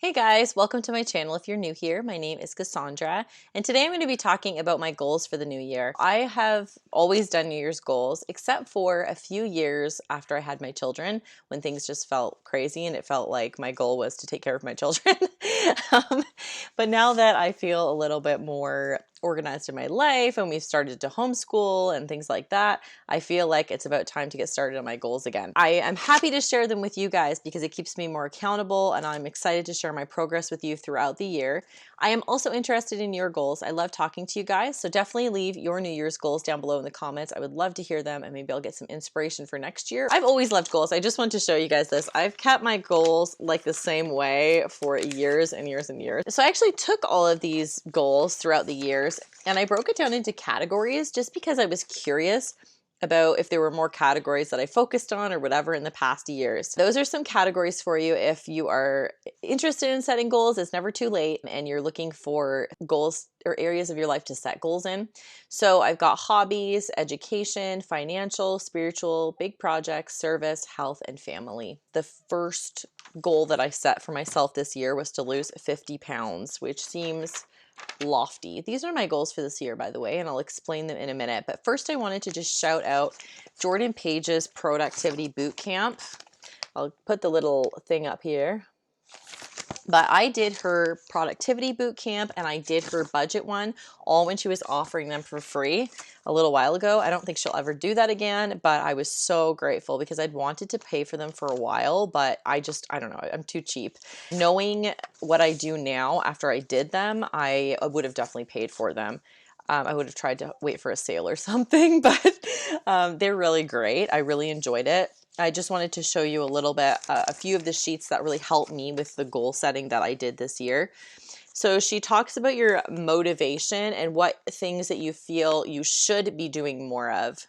Hey guys, welcome to my channel. If you're new here, my name is Cassandra, and today I'm going to be talking about my goals for the new year. I have always done New Year's goals, except for a few years after I had my children, when things just felt crazy and it felt like my goal was to take care of my children. um, but now that I feel a little bit more organized in my life and we've started to homeschool and things like that, I feel like it's about time to get started on my goals again. I am happy to share them with you guys because it keeps me more accountable, and I'm excited to share my progress with you throughout the year. I am also interested in your goals. I love talking to you guys, so definitely leave your New Year's goals down below in the comments. I would love to hear them and maybe I'll get some inspiration for next year. I've always loved goals. I just want to show you guys this. I've kept my goals like the same way for years and years and years. So I actually took all of these goals throughout the years and I broke it down into categories just because I was curious about if there were more categories that I focused on or whatever in the past years. Those are some categories for you if you are interested in setting goals. It's never too late and you're looking for goals or areas of your life to set goals in. So I've got hobbies, education, financial, spiritual, big projects, service, health, and family. The first goal that I set for myself this year was to lose 50 pounds, which seems lofty. These are my goals for this year, by the way, and I'll explain them in a minute. But first I wanted to just shout out Jordan Page's productivity boot camp. I'll put the little thing up here. But I did her productivity boot camp and I did her budget one, all when she was offering them for free a little while ago. I don't think she'll ever do that again, but I was so grateful because I'd wanted to pay for them for a while, but I don't know, I'm too cheap. Knowing what I do now after I did them, I would have definitely paid for them. I would have tried to wait for a sale or something, but they're really great. I really enjoyed it. I just wanted to show you a little bit, a few of the sheets that really helped me with the goal setting that I did this year. So she talks about your motivation and what things that you feel you should be doing more of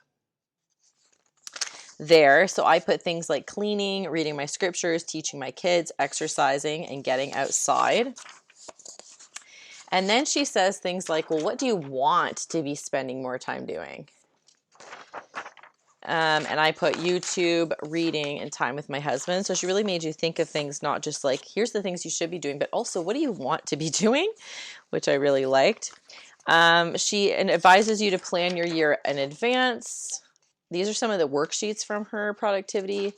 there. So I put things like cleaning, reading my scriptures, teaching my kids, exercising, and getting outside. And then she says things like, well, what do you want to be spending more time doing? And I put YouTube, reading, and time with my husband. So she really made you think of things, not just like, here's the things you should be doing, but also what do you want to be doing, which I really liked. She advises you to plan your year in advance. These are some of the worksheets from her productivity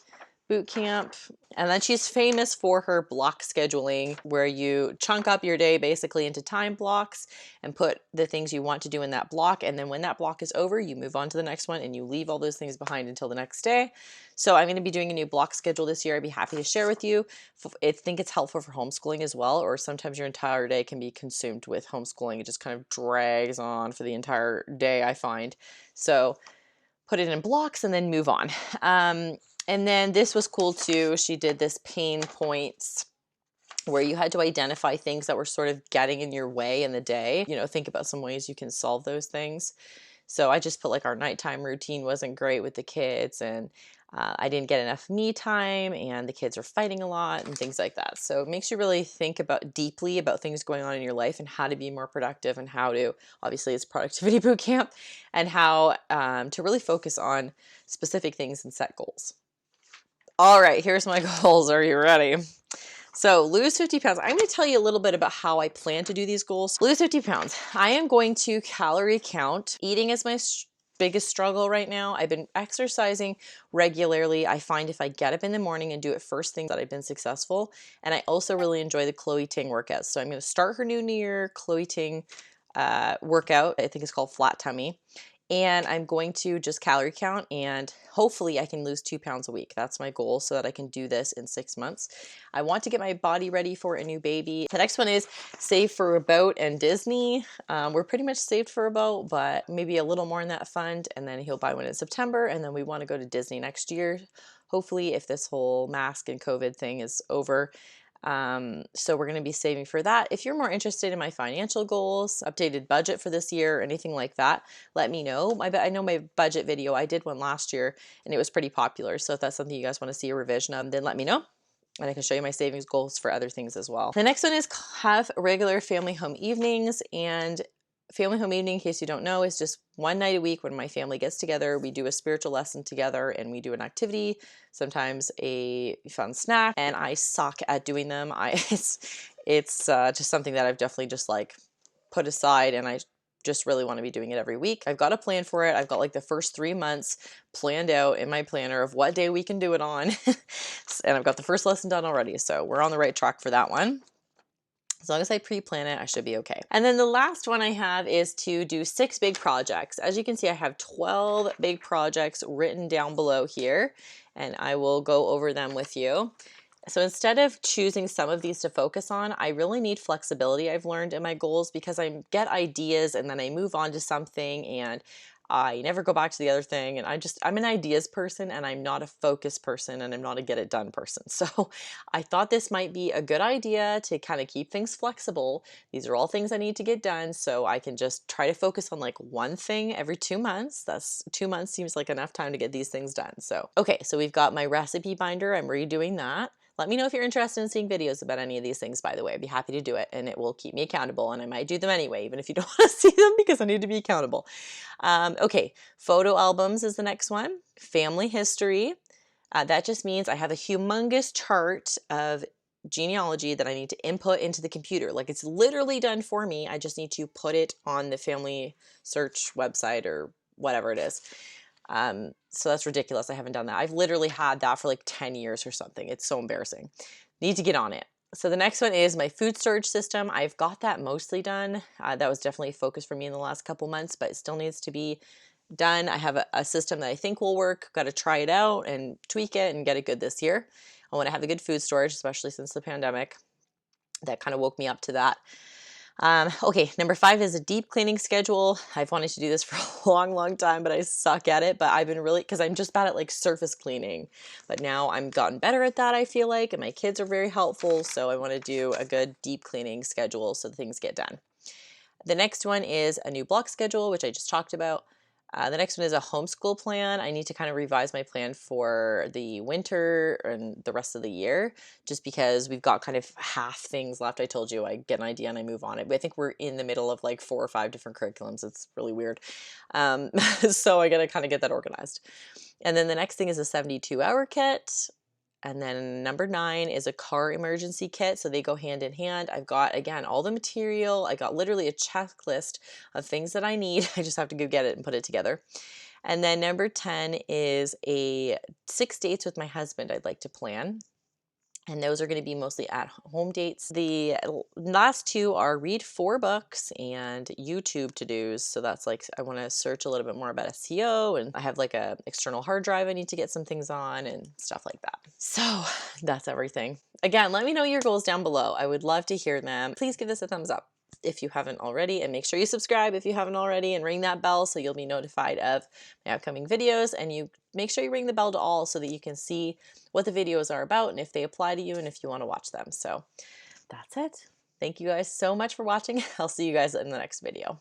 boot camp. And then she's famous for her block scheduling, where you chunk up your day basically into time blocks and put the things you want to do in that block. And then when that block is over, you move on to the next one and you leave all those things behind until the next day. So I'm going to be doing a new block schedule this year. I'd be happy to share with you. I think it's helpful for homeschooling as well, or sometimes your entire day can be consumed with homeschooling. It just kind of drags on for the entire day, I find. So put it in blocks and then move on. And then this was cool too. She did this pain points where you had to identify things that were sort of getting in your way in the day. You know, think about some ways you can solve those things. So I just put like our nighttime routine wasn't great with the kids, and I didn't get enough me time, and the kids are fighting a lot and things like that. So it makes you really think deeply about things going on in your life and how to be more productive, and how to, obviously it's productivity boot camp, and how to really focus on specific things and set goals. All right, here's my goals. Are you ready? So lose 50 pounds. I'm going to tell you a little bit about how I plan to do these goals. Lose 50 pounds. I am going to calorie count. Eating is my biggest struggle right now. I've been exercising regularly. I find if I get up in the morning and do it first thing that I've been successful. And I also really enjoy the Chloe Ting workouts. So I'm going to start her new year Chloe Ting workout. I think it's called Flat Tummy. And I'm going to just calorie count, and hopefully I can lose 2 pounds a week. That's my goal, so that I can do this in 6 months. I want to get my body ready for a new baby. The next one is save for a boat and Disney. We're pretty much saved for a boat, but maybe a little more in that fund, and then he'll buy one in September, and then we want to go to Disney next year, hopefully, if this whole mask and COVID thing is over. So we're going to be saving for that. If you're more interested in my financial goals, updated budget for this year, or anything like that, let me know. I know my budget video, I did one last year and it was pretty popular. So if that's something you guys want to see a revision of, then let me know. And I can show you my savings goals for other things as well. The next one is have regular family home evenings. And family home evening, in case you don't know, is just one night a week when my family gets together. We do a spiritual lesson together and we do an activity, sometimes a fun snack, and I suck at doing them. it's just something that I've definitely just like put aside, and I just really want to be doing it every week. I've got a plan for it. I've got like the first 3 months planned out in my planner of what day we can do it on. And I've got the first lesson done already. So we're on the right track for that one. As long as I pre-plan it, I should be okay. And then the last one I have is to do 6 big projects. As you can see, I have 12 big projects written down below here, and I will go over them with you. So instead of choosing some of these to focus on, I really need flexibility, I've learned in my goals, because I get ideas and then I move on to something and I never go back to the other thing. And I'm an ideas person and I'm not a focus person and I'm not a get it done person. So I thought this might be a good idea to kind of keep things flexible. These are all things I need to get done, so I can just try to focus on like one thing every 2 months. That's 2 months seems like enough time to get these things done. So, okay, so we've got my recipe binder. I'm redoing that. Let me know if you're interested in seeing videos about any of these things, by the way. I'd be happy to do it, and it will keep me accountable, and I might do them anyway, even if you don't want to see them, because I need to be accountable. Okay, photo albums is the next one. Family history. That just means I have a humongous chart of genealogy that I need to input into the computer. Like, it's literally done for me. I just need to put it on the family search website or whatever it is. So that's ridiculous. I haven't done that. I've literally had that for like 10 years or something. It's so embarrassing. Need to get on it. So the next one is my food storage system. I've got that mostly done. That was definitely a focus for me in the last couple months, but it still needs to be done. I have a system that I think will work. Got to try it out and tweak it and get it good this year. I want to have a good food storage, especially since the pandemic. That kind of woke me up to that. Okay, number 5 is a deep cleaning schedule. I've wanted to do this for a long time, but I suck at it. But I've been really, because I'm just bad at like surface cleaning. But now I'm gotten better at that, I feel like, and my kids are very helpful. So I want to do a good deep cleaning schedule so things get done. The next one is a new block schedule, which I just talked about. The next one is a homeschool plan. I need to kind of revise my plan for the winter and the rest of the year, just because we've got kind of half things left. I told you I get an idea and I move on it. But I think we're in the middle of like 4 or 5 different curriculums. It's really weird. So I got to kind of get that organized. And then the next thing is a 72-hour kit. And then number 9 is a car emergency kit. So they go hand in hand. I've got, again, all the material. I got literally a checklist of things that I need. I just have to go get it and put it together. And then number 10 is a 6 dates with my husband I'd like to plan. And those are going to be mostly at home dates. The last 2 are read 4 books and YouTube to-dos. So that's like, I want to search a little bit more about SEO, and I have like a external hard drive I need to get some things on and stuff like that. So that's everything. Again, let me know your goals down below. I would love to hear them. Please give this a thumbs up if you haven't already, and make sure you subscribe if you haven't already, and ring that bell so you'll be notified of my upcoming videos. And you make sure you ring the bell to all so that you can see what the videos are about and if they apply to you and if you want to watch them. So that's it. Thank you guys so much for watching. I'll see you guys in the next video.